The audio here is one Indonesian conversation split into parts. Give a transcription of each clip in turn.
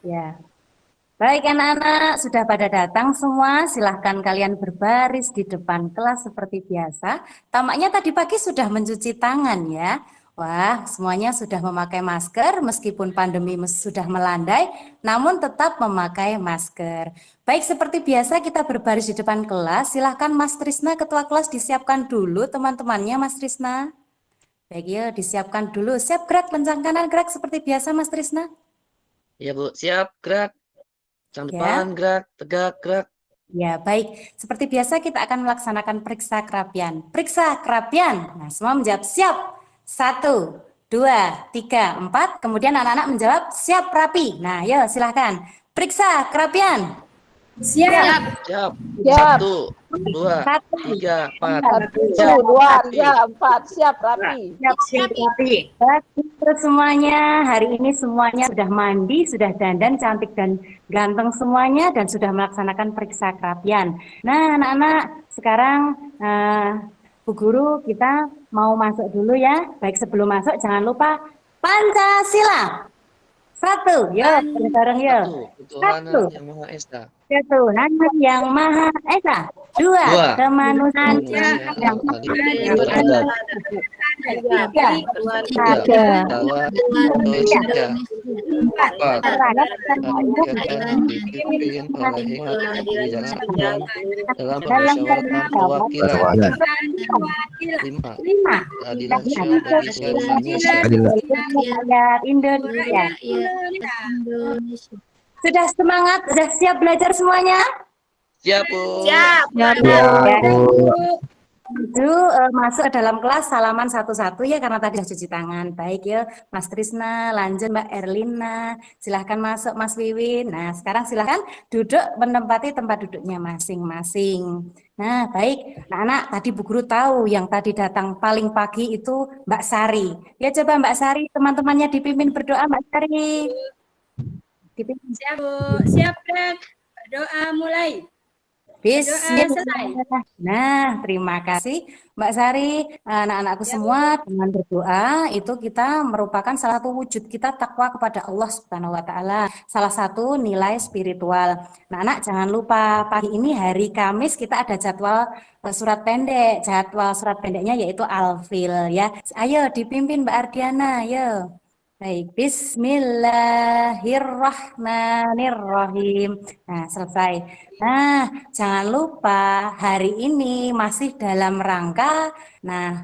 Ya. Baik anak-anak, sudah pada datang semua. Silahkan kalian berbaris di depan kelas seperti biasa. Tampaknya tadi pagi sudah mencuci tangan ya. Wah, semuanya sudah memakai masker meskipun pandemi sudah melandai, namun tetap memakai masker. Baik, seperti biasa kita berbaris di depan kelas. Silahkan Mas Trisna, Ketua kelas disiapkan dulu teman-temannya Mas Trisna. Baik ya, disiapkan dulu. Siap gerak, lencang kanan gerak seperti biasa Mas Trisna. Ya Bu, siap, gerak. Yang depan, Ya. gerak, tegak, gerak. Ya, baik. Seperti biasa kita akan melaksanakan periksa kerapian. Periksa kerapian. Nah, semua menjawab siap. 1, 2, 3, 4. Kemudian anak-anak menjawab siap rapi. Nah, yuk silahkan. Periksa kerapian. Siap. Siap. Siap. 1, 2, 3, 4. Satu, Siap, dua, rapi. tiga, empat. Siap rapi. Siap rapi. Baik, semuanya. Hari ini semuanya sudah mandi, sudah dandan, cantik dan ganteng semuanya dan sudah melaksanakan periksa kerapian. Nah, anak-anak, sekarang Bu Guru kita mau masuk dulu ya. Baik, sebelum masuk jangan lupa Pancasila. 1, yuk, bareng-bareng yuk. 1. Ketuhanan Yang Maha Esa. Ketuhanan Yang Maha Esa. 2, 2. kemanusiaan yang beradab. 3, 3. Bahwa Indonesia. 4. Rakyat dipimpin oleh hikmat kebijaksanaan dalam permusyawaratan perwakilan. 5. Keadilan sosial bagi seluruh Indonesia. Indonesia. Sudah semangat, sudah siap belajar semuanya? Siap, Bu. Siap. Itu masuk ke dalam kelas salaman satu-satu ya karena tadi sudah cuci tangan. Baik ya, Mas Trisna, lanjut Mbak Erlina. Silahkan masuk Mas Wiwin. Nah, sekarang silahkan duduk menempati tempat duduknya masing-masing. Nah, baik. Nah, anak, tadi Bu Guru tahu yang tadi datang paling pagi itu Mbak Sari. Ya coba Mbak Sari, teman-temannya dipimpin berdoa Mbak Sari. Dipimpin. Siap, Bu. Siap, Brek. Doa mulai. Bismillah. Nah, terima kasih Mbak Sari, anak-anakku semua. Dengan berdoa itu kita merupakan salah satu wujud kita takwa kepada Allah Subhanahu wa taala. Salah satu nilai spiritual. Nah, anak jangan lupa pagi ini hari Kamis kita ada jadwal surat pendek. Jadwal surat pendeknya yaitu Alfil ya. Ayo dipimpin Mbak Ardiana, ayo. Baik, bismillahirrahmanirrahim. Nah, selesai. Nah, jangan lupa hari ini masih dalam rangka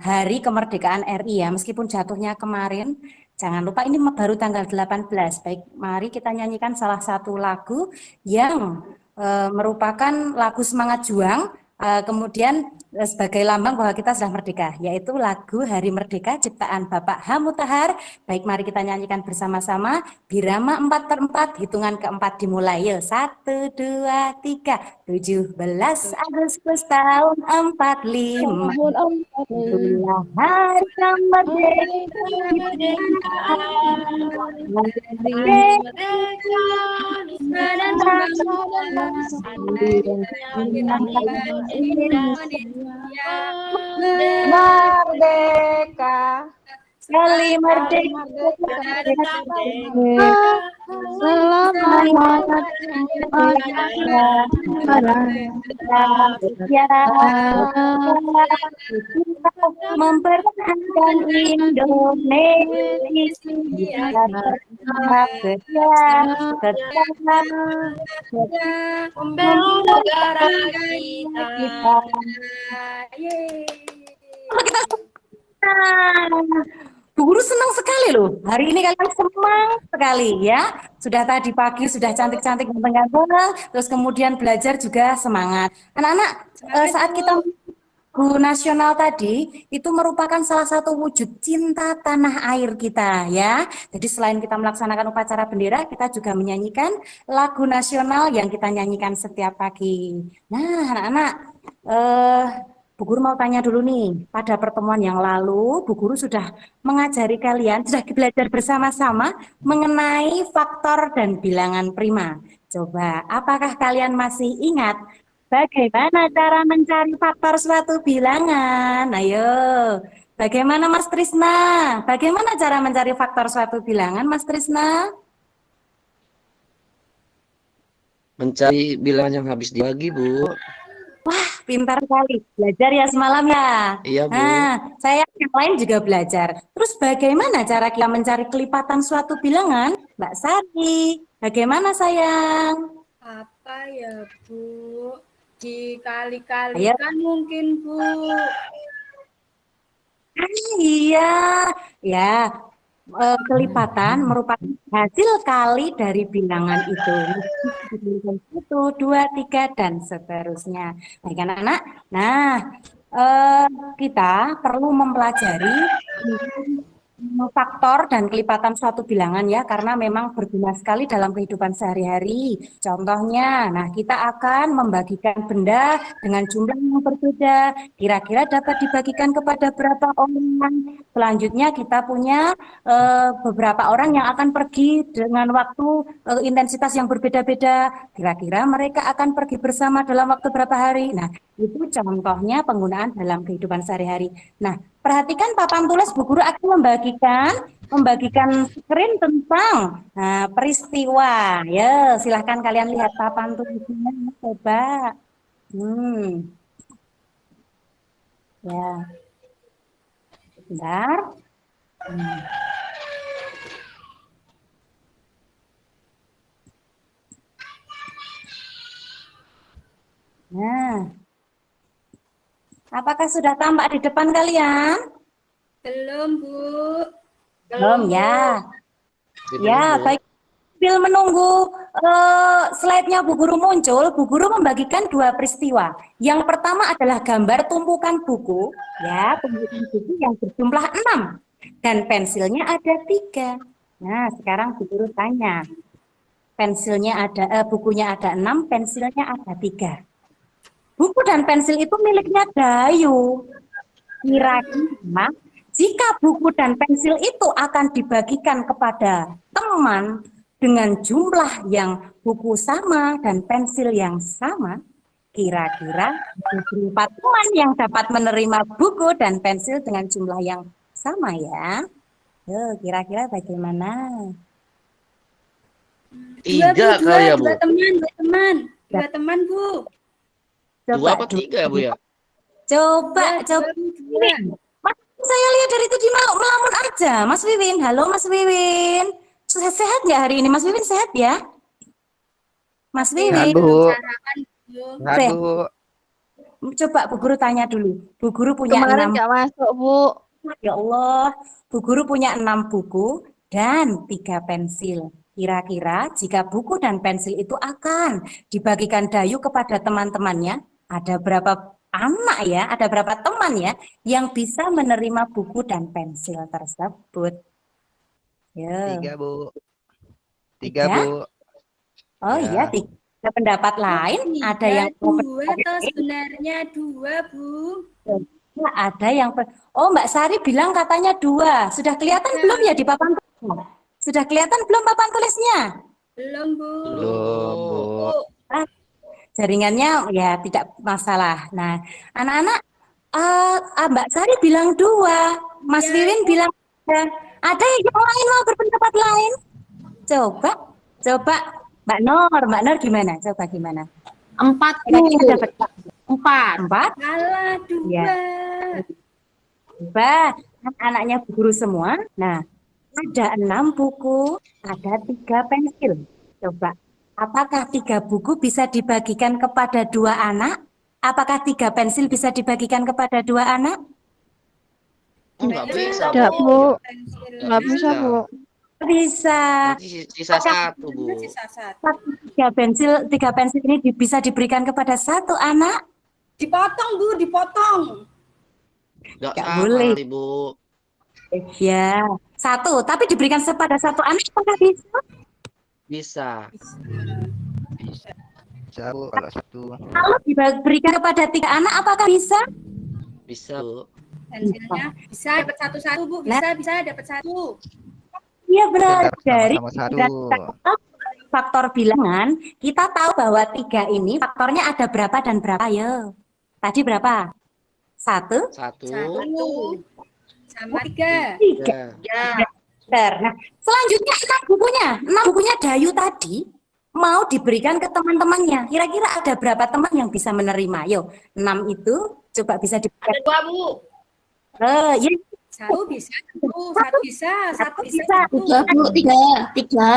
hari kemerdekaan RI ya, meskipun jatuhnya kemarin. Jangan lupa ini baru tanggal 18. Baik, mari kita nyanyikan salah satu lagu yang merupakan lagu semangat juang. Kemudian sebagai lambang bahwa kita sudah merdeka, yaitu lagu Hari Merdeka ciptaan Bapak H. Mutahar. Baik, mari kita nyanyikan bersama-sama. Birama 4/4, hitungan keempat dimulai. Yuk, 1, 2, 3. 17 Agustus tahun 45. Itulah hari kemerdekaan. Merdeka. Sekali merdeka. Mempertahankan Indonesia membela negara kita. Bu Guru senang sekali loh. Hari ini kalian semangat sekali ya. Sudah tadi pagi sudah cantik-cantik ganteng-ganteng, terus kemudian belajar juga semangat. Anak-anak, saat kita lagu nasional tadi itu merupakan salah satu wujud cinta tanah air kita ya. Jadi selain kita melaksanakan upacara bendera, kita juga menyanyikan lagu nasional yang kita nyanyikan setiap pagi. Nah, anak-anak, Bu Guru mau tanya dulu nih, pada pertemuan yang lalu Bu Guru sudah mengajari kalian, sudah belajar bersama-sama mengenai faktor dan bilangan prima. Coba, apakah kalian masih ingat bagaimana cara mencari faktor suatu bilangan? Ayo, bagaimana Mas Trisna? Bagaimana cara mencari faktor suatu bilangan Mas Trisna? Mencari bilangan yang habis dibagi, Bu. Pintar sekali. Belajar ya semalam ya. Iya, Bu. Nah, saya yang lain juga belajar. Terus bagaimana cara kita mencari kelipatan suatu bilangan? Mbak Sari, bagaimana sayang? Apa ya, Bu? Ayo. Dikali-kalikan mungkin, Bu. Iya, ya. Kelipatan merupakan hasil kali dari bilangan itu. Satu, dua, tiga, dan seterusnya. Baik anak-anak. Nah, kita perlu mempelajari faktor dan kelipatan suatu bilangan ya, karena memang berguna sekali dalam kehidupan sehari-hari. Contohnya, nah kita akan membagikan benda dengan jumlah yang berbeda. Kira-kira dapat dibagikan kepada berapa orang? Selanjutnya kita punya beberapa orang yang akan pergi dengan waktu intensitas yang berbeda-beda. Kira-kira mereka akan pergi bersama dalam waktu berapa hari? Nah, itu contohnya penggunaan dalam kehidupan sehari-hari. Nah, perhatikan papan tulis Bu Guru akan membagikan screen tentang peristiwa. Ya, silahkan kalian lihat papan tulisnya, coba. Ya, bentar. Nah, apakah sudah tampak di depan kalian? Belum, Bu. Belum ya. Ya, Bu. baik. Sambil menunggu slide-nya Bu Guru muncul, Bu Guru membagikan dua peristiwa. Yang pertama adalah gambar tumpukan buku, ya, tumpukan buku yang berjumlah 6 dan pensilnya ada 3. Nah, sekarang Bu Guru tanya, bukunya ada 6, pensilnya ada 3. Buku dan pensil itu miliknya Dayu. Kira-kira jika buku dan pensil itu akan dibagikan kepada teman dengan jumlah yang buku sama dan pensil yang sama, kira-kira berapa teman yang dapat menerima buku dan pensil dengan jumlah yang sama ya? Kira-kira bagaimana? 3 kali ya, Bu. Dua teman, Bu. Dua apa 3, Bu ya? Coba. Dua. Mas, saya lihat dari tadi melamun aja. Mas Wiwin, halo Mas Wiwin. Sehat nggak hari ini? Mas Wiwin sehat ya? Mas Wiwin. Sehat, Bu. Coba Bu Guru tanya dulu. Bu Guru punya Kemarin 6. nggak masuk, Bu. Ya Allah, Bu Guru punya 6 buku dan 3 pensil. Kira-kira jika buku dan pensil itu akan dibagikan Dayu kepada teman-temannya, ada berapa anak ya, ada berapa teman ya yang bisa menerima buku dan pensil tersebut? Ya. 3, Bu. 3, Bu. Oh iya, 3. Ada pendapat lain? Ada yang dua atau sebenarnya 2, Bu? Ada yang Oh, Mbak Sari bilang katanya 2. Sudah kelihatan belum ya di papan tulisnya? Sudah kelihatan belum papan tulisnya? Belum, Bu. Belum, Bu. Jaringannya ya tidak masalah. Nah, anak-anak, Mbak Sari bilang 2, Mas Ya. Wiwin bilang 3. Ada yang lain mau berpendapat lain? Coba Mbak Nur gimana? Coba gimana? 4, Kira-kira Bu. dapat 4. 4? Salah, 2. Ya. Coba anaknya Bu Guru semua. Nah, ada 6 buku, ada 3 pensil. Coba, apakah 3 buku bisa dibagikan kepada 2 anak? Apakah 3 pensil bisa dibagikan kepada 2 anak? Enggak bisa, Tidak, Bu. Pensilnya Nggak bisa, Bu. Bisa. Nanti sisa 1, Bu. sisa 1. 3 pensil ini bisa diberikan kepada 1 anak? Dipotong, Bu, dipotong. Enggak Nggak sama boleh. kali, Bu. Ya, 1. Tapi diberikan kepada 1 anak, apakah bisa? Bisa. Bisa, Bu. Kalau 1. Kalau diberikan kepada 3 anak, apakah bisa? Bisa, Bu. Pensilnya bisa dapat 1-1, Bu. Bisa dapat 1. Iya benar. Dari Sama-sama 1. faktor bilangan, kita tahu bahwa 3 ini faktornya ada berapa dan berapa ya? Tadi berapa? 1, 1, 1 sama 3. 3. ya. Nah, selanjutnya 6 bukunya. 6 bukunya Dayu tadi mau diberikan ke teman-temannya. Kira-kira ada berapa teman yang bisa menerima? Yo, 6 itu coba bisa diberikan. Ada 2, Bu. Ya, Satu bisa, satu bisa, satu bisa, bisa. satu. Tiga, Bu, tiga. Bisa.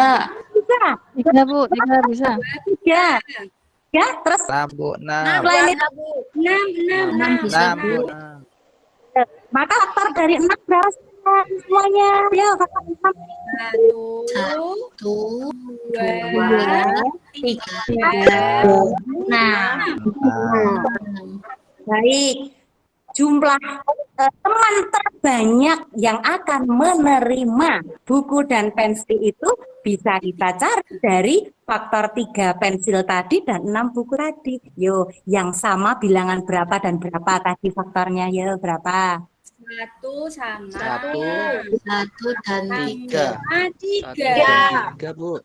Tiga, Bu, tiga bisa. Tiga. Ya, terus 6 Bu, 6. selain itu, Enam. Bisa, 6 Bu, Bu. 6. maka faktor dari 6 berapa semuanya? Ya, faktor 6. Satu, Dua, dua, tiga, enam. Baik. Jumlah teman terbanyak yang akan menerima buku dan pensil itu bisa kita cari dari faktor 3 pensil tadi dan 6 buku tadi. Yo, yang sama bilangan berapa dan berapa tadi faktornya? Yo, berapa? Satu sama satu dan Tiga. tiga. 3, Bu.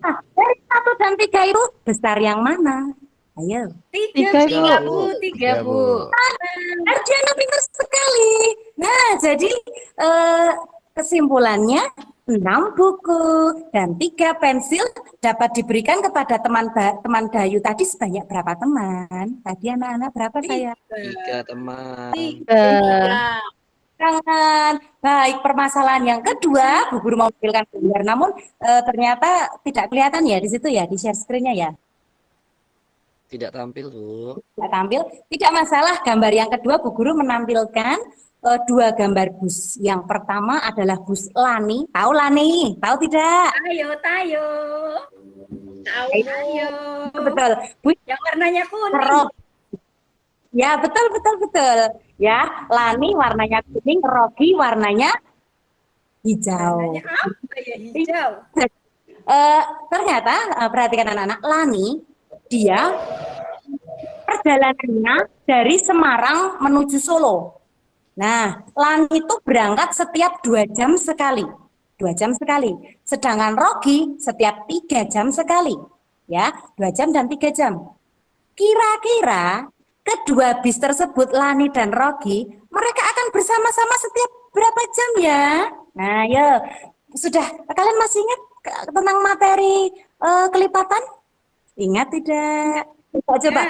Nah, dari 1 dan 3 itu besar yang mana? Ayo. Tiga, Tiga, Bu. Ya Bu. Ardiana pintar sekali. Nah, jadi kesimpulannya 6 buku dan 3 pensil dapat diberikan kepada teman Dayu tadi sebanyak berapa teman? Tadi anak-anak berapa saya? 3 teman. Jangan. Baik, permasalahan yang kedua, Bu Guru mau tampilkan gambar, namun ternyata tidak kelihatan ya di situ ya, di share screen-nya ya. Tidak tampil, Bu. Tidak tampil, tidak masalah. Gambar yang kedua, Bu Guru menampilkan 2 gambar bus. Yang pertama adalah bus Lani. Tahu Lani? Tahu tidak? Tayo. Tahu, ayo. Betul. Bus Yang warnanya kuning. Rock. Ya, betul. Ya, Lani warnanya kuning, Rocky warnanya hijau. Warnanya apa ya? Hijau. Ternyata perhatikan anak-anak, Lani dia perjalanannya dari Semarang menuju Solo. Nah, Lani itu berangkat setiap 2 jam sekali. 2 jam sekali. Sedangkan Rocky setiap 3 jam sekali. Ya, 2 jam dan 3 jam. Kira-kira kedua bis tersebut, Lani dan Rocky, mereka akan bersama-sama setiap berapa jam ya? Nah, ya. Sudah, kalian masih ingat tentang materi kelipatan? Ingat tidak? Coba.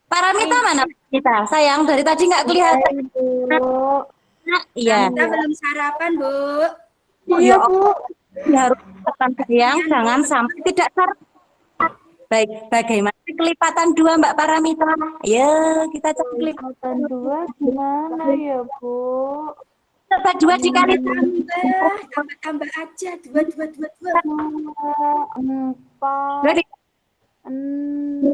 Paramita mana kita? Sayang, dari tadi nggak kelihatan. Nah, iya. Kita belum sarapan, Bu. Iya, Bu. Harus tekan sayang, jangan sampai tidak sarapan. Baik, bagaimana kelipatan 2 Mbak Paramita? Ayo, kita cari kelipatan 2 gimana ya, Bu? Coba 2 dikali Tambah aja. Dua. 2 dikali. 6.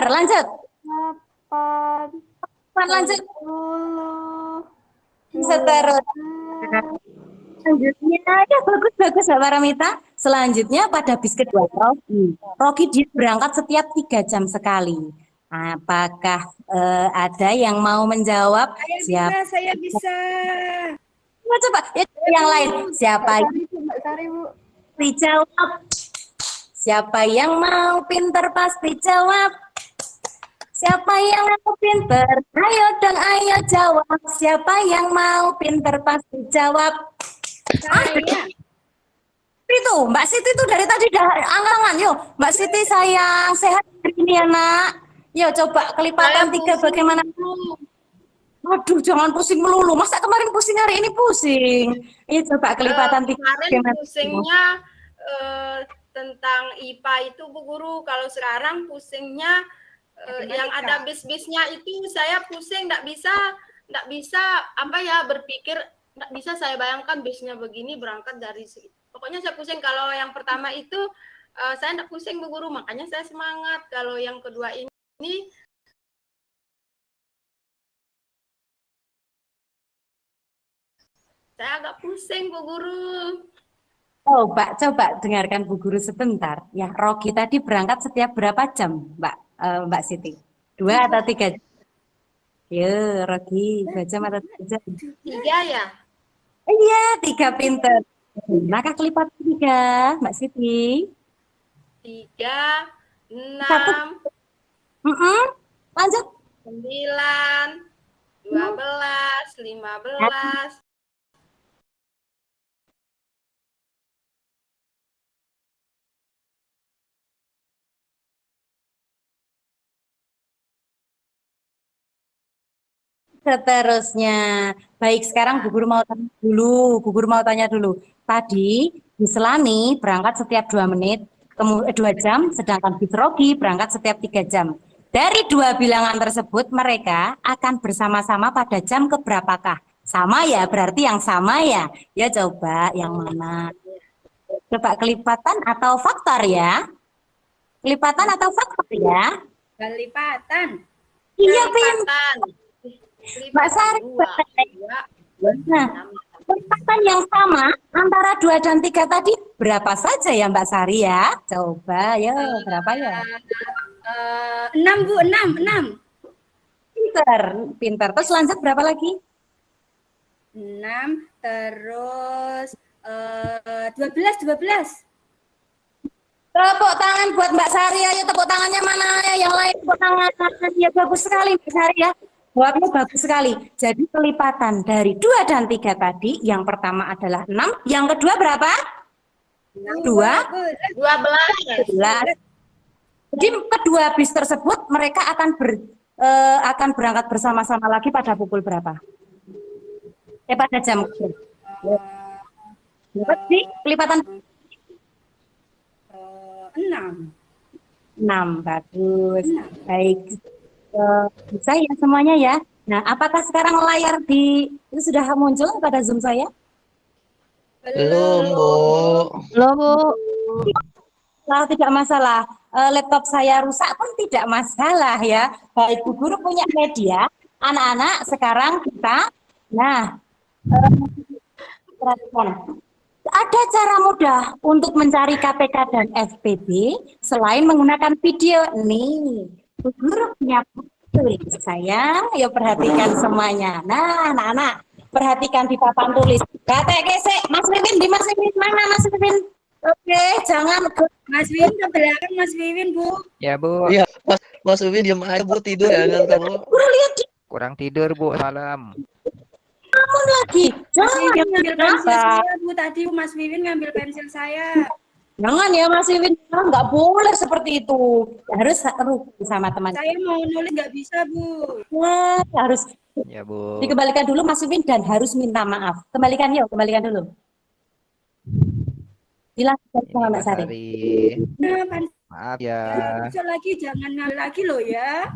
Lanjut. 8. Lanjut. 10. Seterusnya. Selanjutnya, ya bagus Mbak Paramita. Selanjutnya pada bis kedua, Rocky dia berangkat setiap 3 jam sekali. Apakah ada yang mau menjawab? Saya bisa. Coba yang lain. Siapa yang dijawab? Siapa yang mau pinter pasti jawab. Siapa yang mau pinter? Ayo dong, ayo jawab. Siapa yang mau pinter pasti jawab. Saya. Itu Mbak Siti itu dari tadi udah angan-angan. Yuk Mbak Siti sayang, sehat hari ini ya nak. Yuk coba kelipatan 3 bagaimana? Aduh, jangan pusing melulu. Masa kemarin pusing, hari ini pusing? Iya, coba kelipatan 3 kemarin bagaimana? pusingnya tentang IPA itu Bu Guru. Kalau sekarang pusingnya yang ada bis-bisnya itu saya pusing, nggak bisa apa ya berpikir, nggak bisa saya bayangkan bisnya begini berangkat dari pokoknya saya pusing. Kalau yang pertama itu saya nggak pusing Bu Guru, makanya saya semangat. Kalau yang kedua ini saya agak pusing Bu Guru. Oh, Mbak, coba dengarkan Bu Guru sebentar. Ya, Rocky tadi berangkat setiap berapa jam, Mbak Siti? 2 atau 3 jam? Yo, Rocky, 2 jam atau 3 jam? 3 ya? Iya, 3 pinter. Maka kelipat 3, Mbak Siti. 3, 6, Lanjut. 9, 12, 15, seterusnya. Baik, sekarang Bu Guru mau tanya dulu. Tadi di Selani berangkat setiap 2 menit, 2 jam, sedangkan di Serogi berangkat setiap 3 jam. Dari 2 bilangan tersebut, mereka akan bersama-sama pada jam keberapakah? Sama ya, berarti yang sama ya. Ya coba yang mana? Coba kelipatan atau faktor ya? Kelipatan atau faktor ya? Kelipatan. Iya, Pin. Kelipatan. Mbak Sari. Nah, kelipatan yang sama antara 2 dan 3 tadi berapa saja ya Mbak Sari ya? Coba ya, berapa ya? 6 Bu, 6. Pinter. Terus lanjut berapa lagi? 6 terus 12. Tepuk tangan buat Mbak Sari. Ayo tepuk tangannya mana? Yang lain tepuk tangan. Ya bagus sekali Mbak Sari ya. Jawabnya bagus sekali. Jadi kelipatan dari 2 dan 3 tadi, yang pertama adalah 6, yang kedua berapa? 12. Jadi kedua bis tersebut mereka akan berangkat bersama-sama lagi pada pukul berapa? Pada jam berapa sih kelipatan? 6. Bagus. Baik. Bisa ya semuanya ya. Nah, apakah sekarang layar itu sudah muncul pada Zoom saya? Belum, Bu. Belum, Bu. Tidak masalah. Laptop saya rusak pun tidak masalah ya. Baik, Bu Guru punya media. Anak-anak sekarang kita, perhatikan. Ada cara mudah untuk mencari KPK dan FPB selain menggunakan video. Nih, Bu Guru punya tulis sayang. Yuk perhatikan semuanya. Nah, anak-anak perhatikan di papan tulis. Mas Wiwin, di Mas Wiwin mana Mas Wiwin? Oke, jangan Mas Wiwin ke belakang Mas Wiwin, Bu. Ya, Bu. Iya, Mas Wiwin diam aja, Bu, tidur ya kan kamu. Guru lihat di Kurang tidur, Bu, malam. kamu lagi. Mas Jangan Wiwin ngambil pensil kenapa? saya, Bu. Tadi Mas Wiwin ngambil pensil saya. Jangan ya Mas Wiwin, nggak boleh seperti itu. Harus rukun sama teman. Saya mau nulis nggak bisa, Bu. Ya, harus Ya, Bu. dikembalikan dulu Mas Wiwin dan harus minta maaf. Kembalikan dulu. Dilanjutkan Ini sama Mbak Mbak Sari. Sari. Nah, pensil Maaf ya. lagi, jangan ngambil lagi loh ya.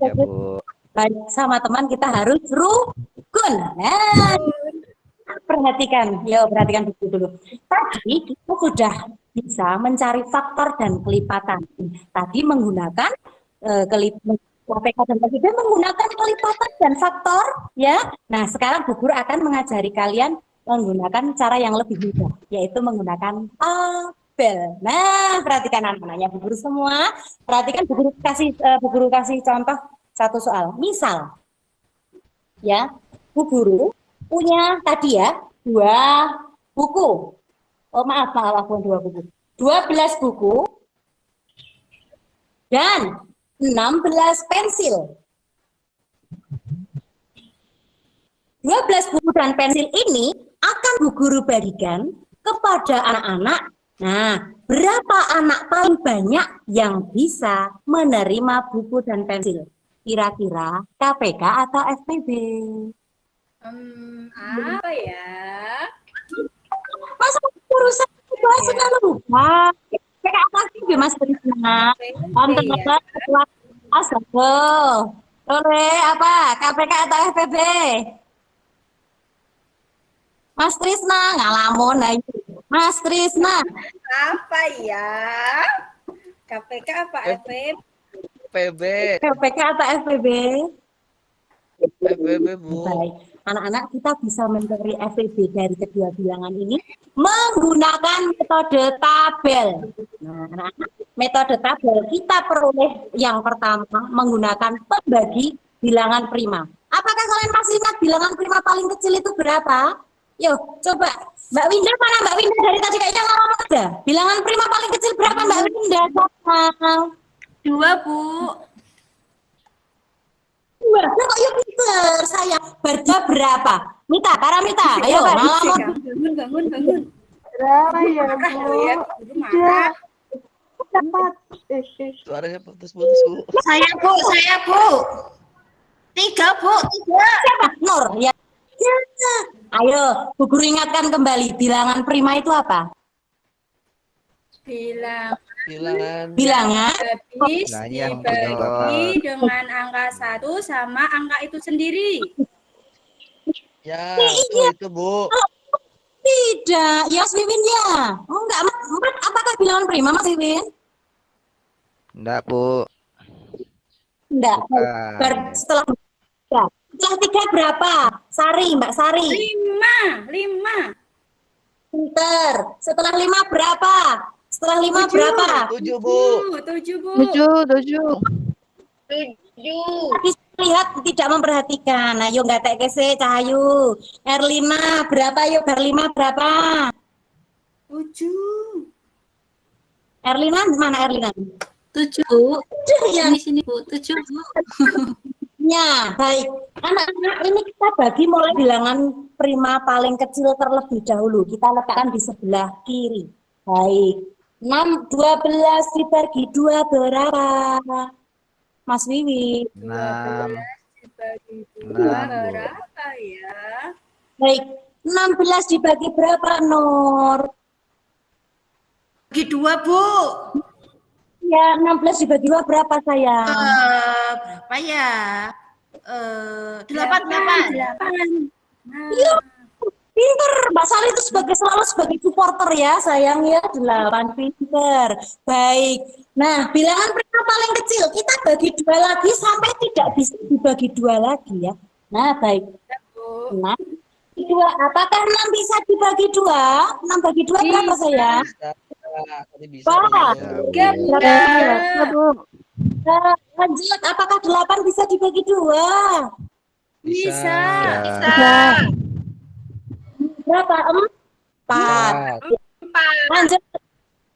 Ya, Bu. Baik, sama teman kita harus rukun. Nah, perhatikan buku dulu. Tadi kita sudah bisa mencari faktor dan kelipatan. Tadi menggunakan KPK dan FPB menggunakan kelipatan dan faktor, ya. Nah, sekarang Bu Guru akan mengajari kalian menggunakan cara yang lebih mudah, yaitu menggunakan tabel. Nah, perhatikan anak-anaknya Bu Guru semua. Perhatikan Bu Guru kasih contoh satu soal. Misal, ya, Bu Guru punya tadi ya 2 buku. Oh maaf, bukan 2 buku. 12 buku dan 16 pensil. 12 buku dan pensil ini akan Bu Guru bagikan kepada anak-anak. Nah, berapa anak paling banyak yang bisa menerima buku dan pensil? Kira-kira KPK atau FPB? Apa ya? Masa urusan bahas selalu lupa. KPK atau FPB Mas Trisna? Sore apa? KPK atau FPB? Mas Trisna ngalamun aja. Mas Trisna. Apa ya? KPK apa FPB? PB, KPK atau FPB? PBB, Bu. Baik, anak-anak kita bisa mencari FPB dari kedua bilangan ini menggunakan metode tabel. Nah, anak-anak, metode tabel kita peroleh yang pertama menggunakan pembagi bilangan prima. Apakah kalian masih ingat bilangan prima paling kecil itu berapa? Yuk, coba. Mbak Winda mana? Mbak Winda dari tadi kayaknya ngomong aja. Bilangan prima paling kecil berapa Mbak Winda? 2, Bu. 2. Nah, kok yuk pinter saya. Berapa? Mita, Paramita. Ayo, ngalamun. Bangun. Berapa ya, Bu? Ya, Bu marah. 4. Suaranya putus-putus, Bu. Saya Bu. 3, Bu. 3. Siapa? Nur, ya. Ya. Ayo, Bu Guru ingatkan kembali, bilangan prima itu apa? Bilangan. Bilangan Habis Nah, yang dibagi dengan angka 1 sama angka itu sendiri. Ya, betul itu, Bu. tidak. Ya, Mas Wiwin ya. Oh, enggak, Mat, apakah bilangan prima, Mas Wiwin? Enggak, Bu. Enggak. Bukan. Setelah 3 berapa? Sari, Mbak Sari. 5. Pinter. Setelah 5 berapa? Setelah 5 berapa? 7, Bu. 7, Bu. 7, 7. 7. Bisa lihat tidak memperhatikan. Ayo nggak tek kese Cahayu. Erlina berapa yuk? Berlima berapa? 7. Erlina mana Erlina? 7, Bu. Ya, Sini, Bu. 7, Bu. ya, baik. Anak-anak ini kita bagi mulai bilangan prima paling kecil terlebih dahulu. Kita letakkan di sebelah kiri. Baik. 12 dibagi 2 berapa? Mas Wiwi. 6. Dibagi 2 Enam, Bu. berapa ya? Baik. 16 dibagi berapa, Nur? Bagi 2, Bu. Ya, 16 dibagi 2 berapa, sayang? Berapa ya? 8. Iya, pinter. Mbak Sari itu selalu sebagai supporter ya, sayang ya. 8, pinter. Baik. Nah, bilangan prima paling kecil kita bagi 2 lagi sampai tidak bisa dibagi 2 lagi ya. Nah, baik. 6 2. Apakah 6 bisa dibagi 2? 6 bagi 2 berapa, sayang? Bisa. Tadi bisa. Pak. Ya, Bu. Berapa, Bu? Lanjut, apakah 8 bisa dibagi 2? Bisa. Bisa. Berapa? 4. 4. Lanjut,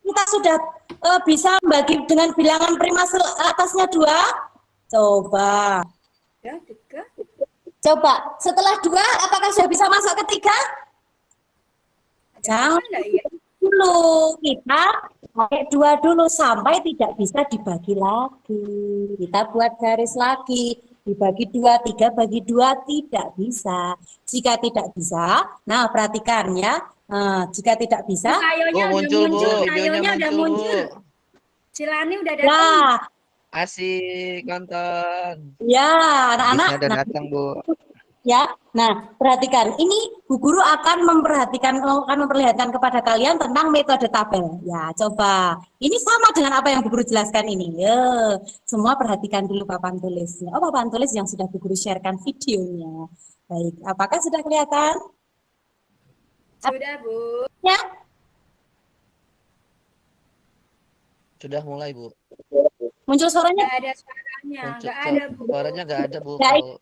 kita sudah bisa membagi dengan bilangan prima atasnya 2. Coba. 3. Coba, setelah 2, apakah sudah bisa masuk ke 3? Jangan Enggak ya? dulu. Kita pakai 2 dulu sampai tidak bisa dibagi lagi. Kita buat garis lagi. Dibagi 2, 3 bagi 2 tidak bisa. Jika tidak bisa, nah perhatikan ya. Jika tidak bisa, Ayonya Bu, muncul, Bu. Ayonya udah Bu. muncul. Cilani udah datang. ya, Asik nonton. ya anak-anak. Bisnya udah Nah, datang, Bu. ya, nah perhatikan. Ini Bu Guru akan memperlihatkan kepada kalian tentang metode tabel. Ya, coba. Ini sama dengan apa yang Bu Guru jelaskan ini. Ya, semua perhatikan dulu papan tulisnya. Oh, papan tulis yang sudah Bu Guru sharekan videonya. Baik, apakah sudah kelihatan? Sudah, Bu. Ya, Sudah mulai, Bu. muncul suaranya. Enggak ada suaranya. Muncul. Enggak ada, Bu. Suaranya nggak ada, Bu. Baik. Kalau-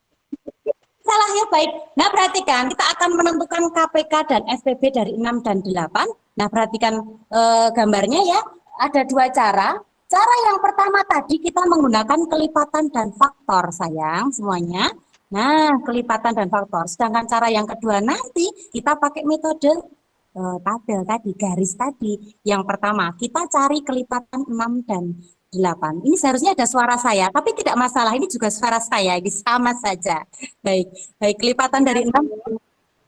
Salah ya, baik. Nah, perhatikan, kita akan menentukan KPK dan FPB dari 6 dan 8. Nah, perhatikan gambarnya ya. Ada 2 cara. Cara yang pertama tadi kita menggunakan kelipatan dan faktor, sayang, semuanya. Nah, kelipatan dan faktor. Sedangkan cara yang kedua nanti kita pakai metode tabel tadi, garis tadi. Yang pertama, kita cari kelipatan 6 dan 8. Ini seharusnya ada suara saya, tapi tidak masalah. Ini juga suara saya, ini sama saja. Baik, baik kelipatan dari 6.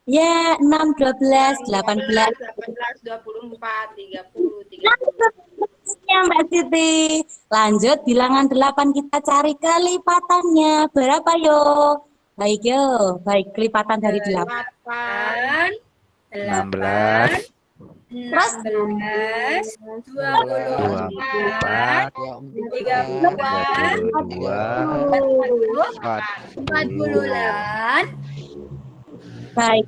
Ya, 6, 12, 18. 18, 24, 30, 30. Ya, Mbak Siti. Lanjut, bilangan 8 kita cari kelipatannya. Berapa yo? Baik yo, baik kelipatan dari 8. 8, 16, 16, 24, 48, 42, Baik,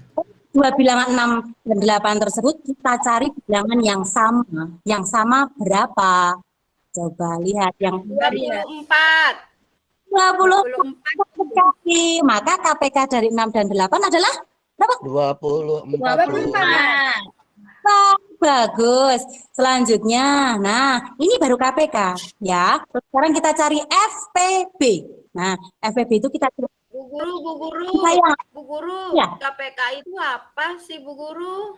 2 bilangan 6 dan 8 tersebut kita cari bilangan yang sama. Yang sama berapa? Coba lihat yang 24. 24 kali. Maka KPK dari 6 dan 8 adalah berapa? 24. Bagus. Selanjutnya, nah ini baru KPK ya. Terus sekarang kita cari FPB. Nah, FPB itu kita Bu Guru, Sayang. Bu Guru, Ya. KPK itu apa sih Bu Guru?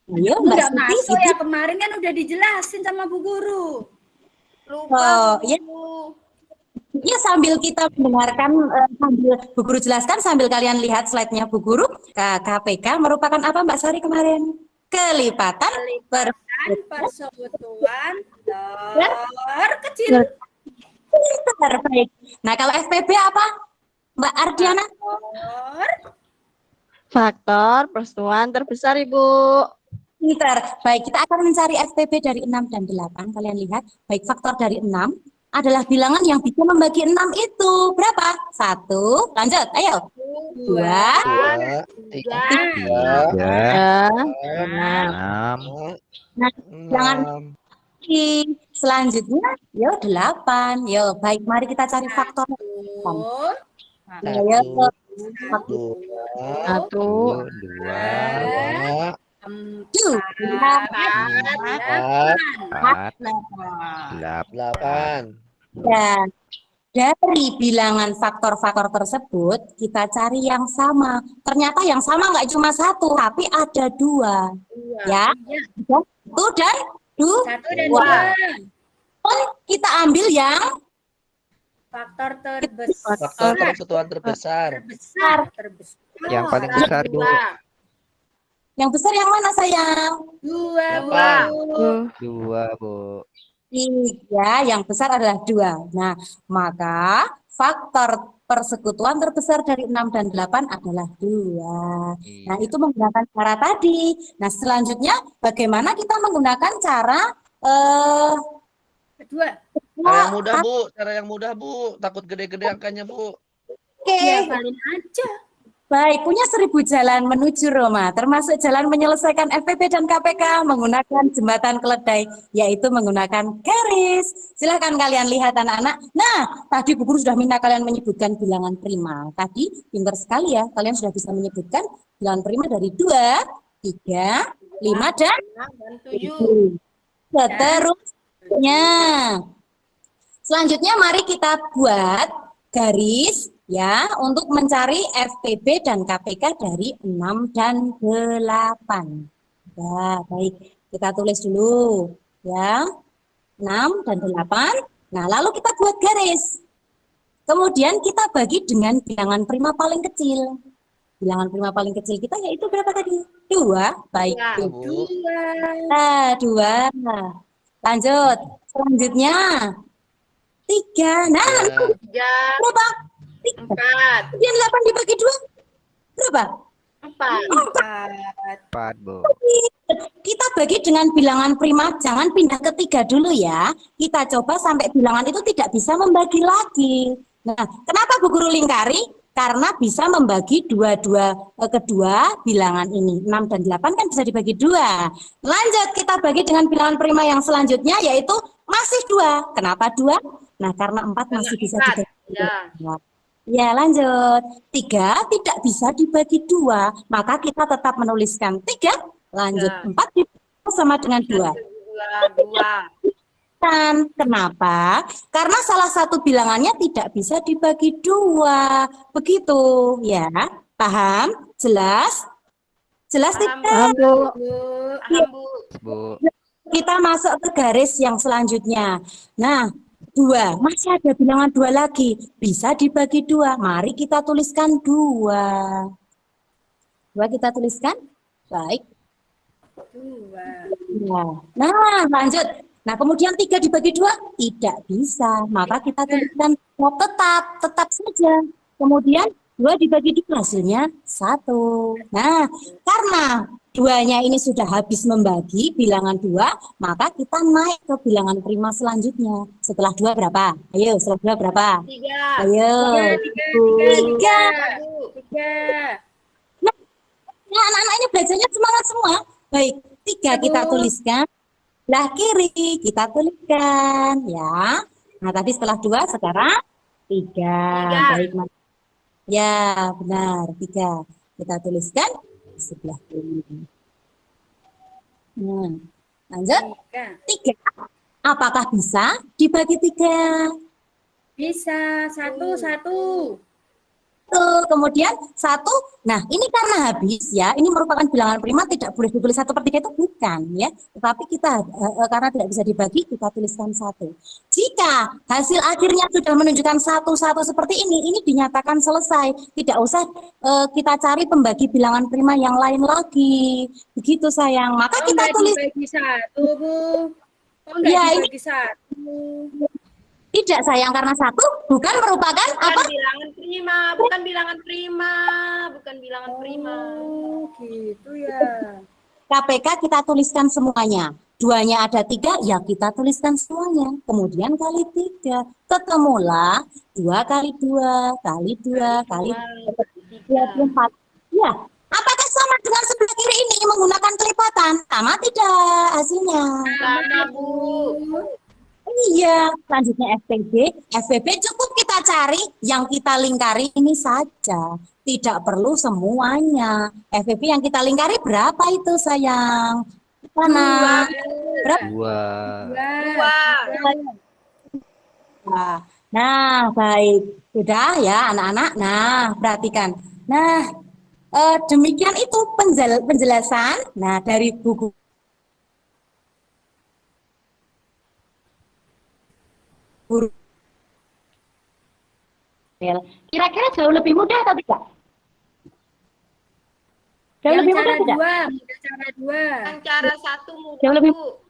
Ayo, Mbak Enggak Siti, masuk Siti. ya, kemarin kan udah dijelasin sama Bu Guru. Lupa Oh, Bu iya. Guru. Ya, sambil kita mendengarkan, sambil Bu Guru jelaskan, sambil kalian lihat slide-nya Bu Guru, KPK merupakan apa Mbak Sari kemarin? Kelipatan persekutuan terkecil. terbaik. Nah, kalau FPB apa Mbak Ardiana? Faktor persatuan terbesar, Ibu. Pintar. Baik, kita akan mencari FPB dari 6 dan 8. Kalian lihat, baik faktor dari 6 adalah bilangan yang bisa membagi 6 itu. Berapa? 1, lanjut, ayo. 2, 3, Ya. 6, nah, bilangan selanjutnya, yo 8. Yo, baik, mari kita cari faktor. Ayo, 1, 2, 4, 8. Dan dari bilangan faktor-faktor tersebut, kita cari yang sama. Ternyata yang sama nggak cuma 1, tapi ada 2. Ya, 1 dan 2. 1 dan 2. Kita ambil yang Faktor terbesar. Faktor persatuan terbesar. Terbesar. Yang paling besar, Bu. yang besar yang mana sayang? 2, Dua. 2, Bu. 3, yang besar adalah 2. Nah, maka faktor persekutuan terbesar dari 6 dan 8 adalah 2. Nah, itu menggunakan cara tadi. Nah, selanjutnya bagaimana kita menggunakan cara kedua. Cara yang mudah, Bu. Cara yang mudah, Bu. Takut gede-gede angkanya, Bu. Oke, Hafalin aja. baik, punya 1000 jalan menuju Roma, termasuk jalan menyelesaikan FPB dan KPK menggunakan jembatan keledai, yaitu menggunakan garis. Silahkan kalian lihat anak-anak. Nah, tadi Bu Guru sudah minta kalian menyebutkan bilangan prima. Tadi pintar sekali ya, kalian sudah bisa menyebutkan bilangan prima dari 2, 3, 5, dan 7. seterusnya. Selanjutnya mari kita buat garis ya untuk mencari FPB dan KPK dari 6 dan 8. Ya, baik. Kita tulis dulu ya. 6 dan 8. Nah, lalu kita buat garis. Kemudian kita bagi dengan bilangan prima paling kecil. Bilangan prima paling kecil kita yaitu berapa tadi? 2. Baik. Ya, Bu. 2. Lanjut. Selanjutnya 3. Nah, 3, berapa? 4, Kemudian 8 dibagi 2. Berapa? 4. 4, Bu. Kita bagi dengan bilangan prima, jangan pindah ke 3 dulu ya. Kita coba sampai bilangan itu tidak bisa membagi lagi. Nah, kenapa Bu Guru lingkari? Karena bisa membagi kedua bilangan ini. 6 dan 8 kan bisa dibagi 2. Lanjut, kita bagi dengan bilangan prima yang selanjutnya yaitu masih 2. Kenapa 2? Nah, karena 4 masih bisa dibagi 2. Ya, lanjut. 3 tidak bisa dibagi 2, maka kita tetap menuliskan 3, lanjut Ya. 4 sama dengan 2. 2. Kenapa? Karena salah satu bilangannya tidak bisa dibagi 2. Begitu, ya. Paham? Jelas? Jelas Paham, tidak? Bu. Paham, Bu. Bu. Kita masuk ke garis yang selanjutnya. Nah, 2. Masih ada bilangan 2 lagi. Bisa dibagi 2. Mari kita tuliskan 2. 2 kita tuliskan. Baik. 2. Nah, lanjut. Nah, kemudian 3 dibagi 2 tidak bisa. Maka kita tuliskan tetap saja. Kemudian 2 dibagi 2 hasilnya 1. Nah, karena 2-nya ini sudah habis membagi bilangan 2, maka kita naik ke bilangan prima selanjutnya. Setelah 2 berapa? Ayo, setelah 2 berapa? 3. Ayo. 3. 3. Nah, anak-anak ini belajarnya semangat semua. Baik, 3 kita tuliskan. Sebelah kiri kita tuliskan ya. Nah, tadi setelah 2, sekarang 3. Baik, Mas. Ya, benar, 3. Kita tuliskan di sebelah kiri. Nah, lanjut. 3. Apakah bisa dibagi 3? Bisa. 1. Kemudian 1, nah ini karena habis ya, ini merupakan bilangan prima, tidak boleh ditulis 1/3 itu bukan ya, tetapi kita karena tidak bisa dibagi, kita tuliskan 1. Jika hasil akhirnya sudah menunjukkan 1 seperti ini dinyatakan selesai, tidak usah kita cari pembagi bilangan prima yang lain lagi, begitu sayang. Maka Oh, kita nggak tulis dibagi 1, Bu. Oh, nggak Ya, ini- dibagi 1. tidak sayang, karena 1 bukan merupakan apa? Bukan bilangan prima, bukan bilangan prima, bukan bilangan prima. Oh, gitu ya. KPK kita tuliskan semuanya. 2-nya ada 3, ya kita tuliskan semuanya. Kemudian kali 3, ketemulah 2 kali 2 kali 2 kali 24. Ya, apakah sama dengan sebelah kiri ini menggunakan kelipatan? Sama tidak hasilnya? Sama, Bu. Iya, selanjutnya FPB cukup kita cari yang kita lingkari ini saja. Tidak perlu semuanya. FPB yang kita lingkari berapa itu sayang? Mana? Berapa? 2. Nah, baik. Sudah ya anak-anak. Nah, perhatikan. Nah, demikian itu penjelasan. Nah, dari buku guru. Kira-kira jauh lebih mudah atau tidak? Jauh Yang lebih cara mudah tidak? 2, mudah cara 2. Yang cara 1 mudah, Jauh lebih- Bu.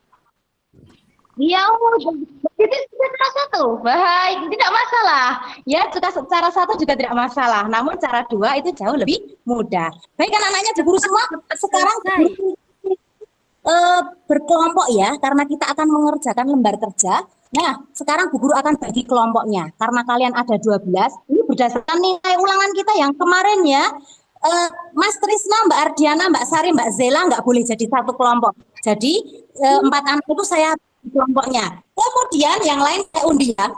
Iya, itu cara 1. Baik, tidak masalah. Ya, cara 1 juga tidak masalah. Namun cara 2 itu jauh lebih mudah. Baik, anak-anaknya di guru semua. Sekarang berkelompok ya, karena kita akan mengerjakan lembar kerja. Nah, sekarang Bu Guru akan bagi kelompoknya. Karena kalian ada 12, ini berdasarkan nilai ulangan kita yang kemarin ya. Mas Trisna, Mbak Ardiana, Mbak Sari, Mbak Zela nggak boleh jadi satu kelompok. Jadi 4 anak itu saya bagi kelompoknya. Kemudian yang lain saya undi ya.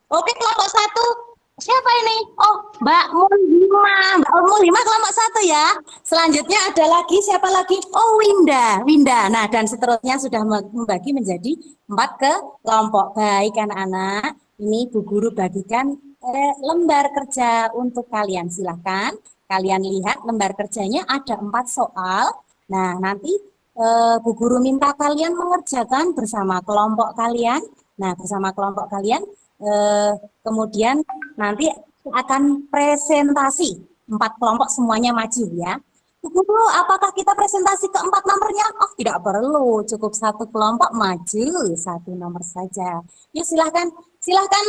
Oke, kelompok 1. Siapa ini? Oh, Mbak Mulima. Mbak Mulima kelompok 1 ya. Selanjutnya ada lagi, siapa lagi? Oh, Winda. Nah, dan seterusnya sudah membagi menjadi 4 kelompok. Baik anak-anak, ini Bu Guru bagikan lembar kerja untuk kalian. Silahkan kalian lihat lembar kerjanya ada 4 soal. Nah, nanti Bu Guru minta kalian mengerjakan bersama kelompok kalian. Nah, bersama kelompok kalian kemudian nanti akan presentasi 4 kelompok semuanya maju ya. Bu Guru, apakah kita presentasi ke 4 nomornya? Oh, tidak perlu, cukup 1 kelompok maju 1 nomor saja. Ya silahkan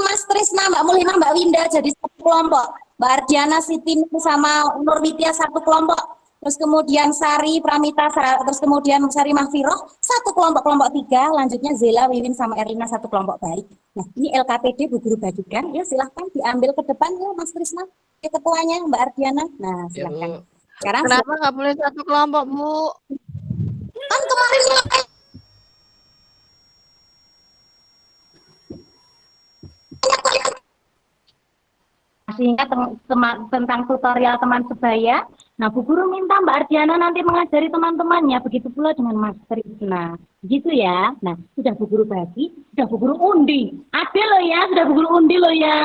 Mas Trisna, Mbak Mulina, Mbak Winda jadi 1 kelompok. Mbak Ardiana, Siti sama Nur Widya 1 kelompok. Terus kemudian Sari, Pramita, terus kemudian Sari Mahfiroh 1 kelompok 3, lanjutnya Zela, Wiwin sama Erlina 1 kelompok. Baik. Nah, ini LKPD Bu Guru bagikan. Ya silahkan diambil ke depan ya Mas Trisna. Ketuanya Mbak Ardiana. Nah, Ya, silahkan. Bu. Sekarang Kenapa nggak boleh satu kelompok, Bu? kan kemarin masih ingat tentang tutorial teman sebaya. Nah, Bu Guru minta Mbak Ardiana nanti mengajari teman-temannya, begitu pula dengan Mas Trisna. Gitu ya. Nah, sudah Bu Guru bagi, sudah Bu Guru undi. Ada loh ya, sudah Bu Guru undi loh ya.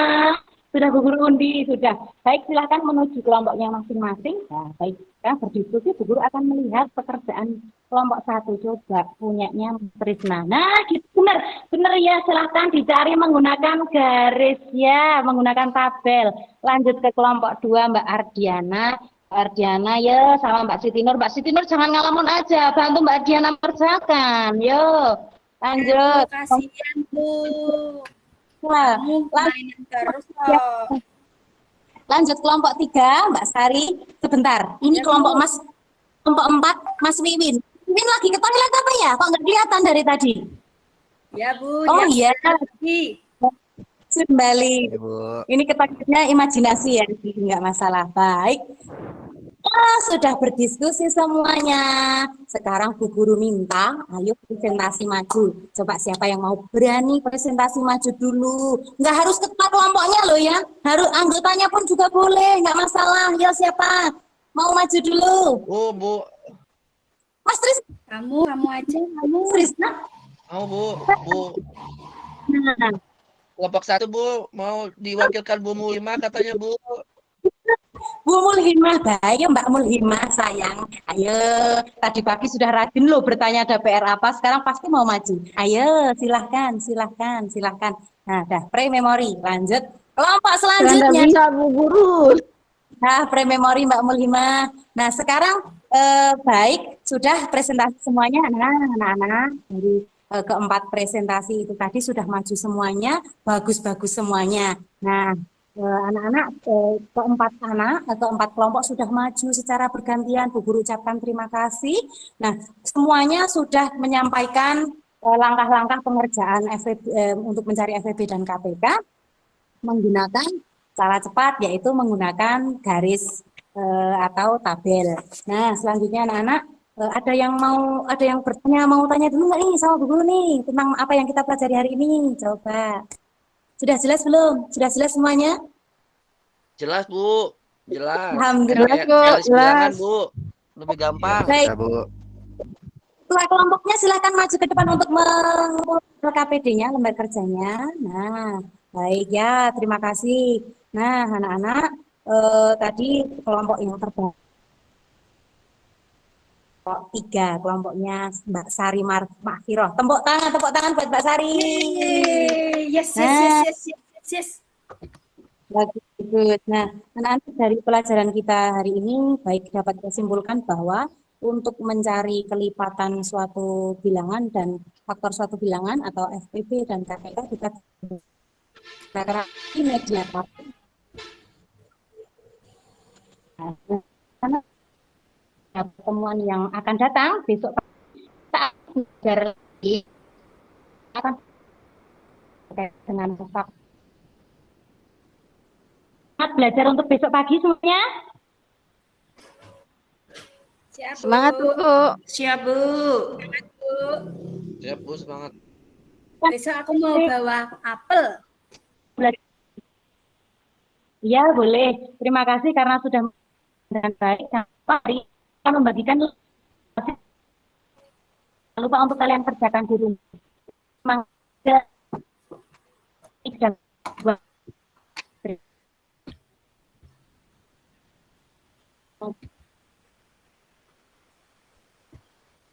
Sudah Bu Guru undi, sudah. Baik, silahkan menuju kelompoknya masing-masing. Nah, baik, kita berdiskusi, Bu Guru akan melihat pekerjaan kelompok 1. Coba punyanya Trisna. Nah, gitu, benar ya, silahkan dicari menggunakan garis ya, menggunakan tabel. Lanjut ke kelompok 2, Mbak Ardiana. Mbak Ardiana ya, sama Mbak Siti Nur. Mbak Siti Nur jangan ngalamun aja, bantu Mbak Ardiana mengerjakan. Yo, lanjut. Kasihan, Bu. Nah, Kamu mainin terus kok. lanjut kelompok 3, Mbak Sari. Sebentar, ini Ya, kelompok Bu. kelompok 4, Mas Wiwin. Wiwin lagi ke toilet apa ya? Kok nggak kelihatan dari tadi? Ya, Bu. Oh dia iya, lagi. kembali. Bu. Ini ketakutannya imajinasi ya, nggak masalah. Baik. Sudah berdiskusi semuanya. Sekarang Bu Guru minta, ayo presentasi maju. Coba siapa yang mau berani presentasi maju dulu. Nggak harus ketua kelompoknya loh ya. Harus anggotanya pun juga boleh, nggak masalah. Ya siapa? Mau maju dulu. Oh, Bu. Mas Tris, Kamu aja. Mas Trisna. Mau, Bu. Bu. Nah, Kelompok 1, Bu. Mau diwakilkan Bu Mulima katanya, Bu. Bu Mulhimah, baik Mbak Mulhimah sayang. Ayo, tadi pagi sudah rajin loh bertanya ada PR apa, sekarang pasti mau maju. Ayo, silahkan, silahkan, silahkan. Nah, dah pre-memori, lanjut. Kelompok Nggak selanjutnya. bisa Bu Guru. Nah, pre-memori Mbak Mulhimah. Nah, sekarang baik, sudah presentasi semuanya. Nah, anak-anak dari keempat presentasi itu tadi sudah maju semuanya, bagus-bagus semuanya. Nah, anak-anak, keempat kelompok sudah maju secara bergantian. Bu Guru ucapkan terima kasih. Nah, semuanya sudah menyampaikan langkah-langkah pengerjaan untuk mencari FEB dan KPK menggunakan cara cepat, yaitu menggunakan garis atau tabel. Nah, selanjutnya anak-anak, ada yang bertanya, mau tanya dulu nggak nih sama Bu Guru nih tentang apa yang kita pelajari hari ini? Coba. Sudah jelas belum? Sudah jelas semuanya? Jelas, Bu. Jelas. Alhamdulillah, Kayak Bu. garis bilangan, Jelas. Bu. Lebih gampang. Baik. Bisa, Bu. Ketua kelompoknya silakan maju ke depan untuk mengumpulkan KPD-nya, lembar kerjanya. Nah, baik ya, terima kasih. Nah, anak-anak, tadi kelompok yang terbaik. Kelompok 3, kelompoknya Mbak Sari Mahfiroh. Tepuk tangan buat Mbak Sari. Yes, yes. Bagus. Nah, anak-anak dari pelajaran kita hari ini baik dapat kita simpulkan bahwa untuk mencari kelipatan suatu bilangan dan faktor suatu bilangan atau FPB dan KPK kita media. Karena pertemuan yang akan datang besok saat belajar lagi akan dengan faktor belajar untuk besok pagi semuanya. Siap, Bu. Semangat Bu. Siap, Bu. Siap, Bu, semangat. Besok aku mau bawa apel. Iya, boleh. Terima kasih karena sudah dengan baik. Hari kita membagikan lupa untuk kalian kerjakan di rumah. Memang dan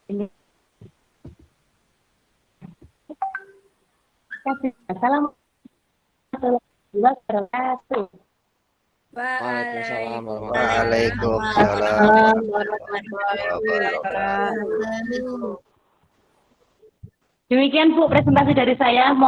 ini. Assalamualaikum warahmatullahi wabarakatuh. Waalaikumsalam warahmatullahi Waalaikumsalam warahmatullahi wabarakatuh. Demikian Bu presentasi dari saya.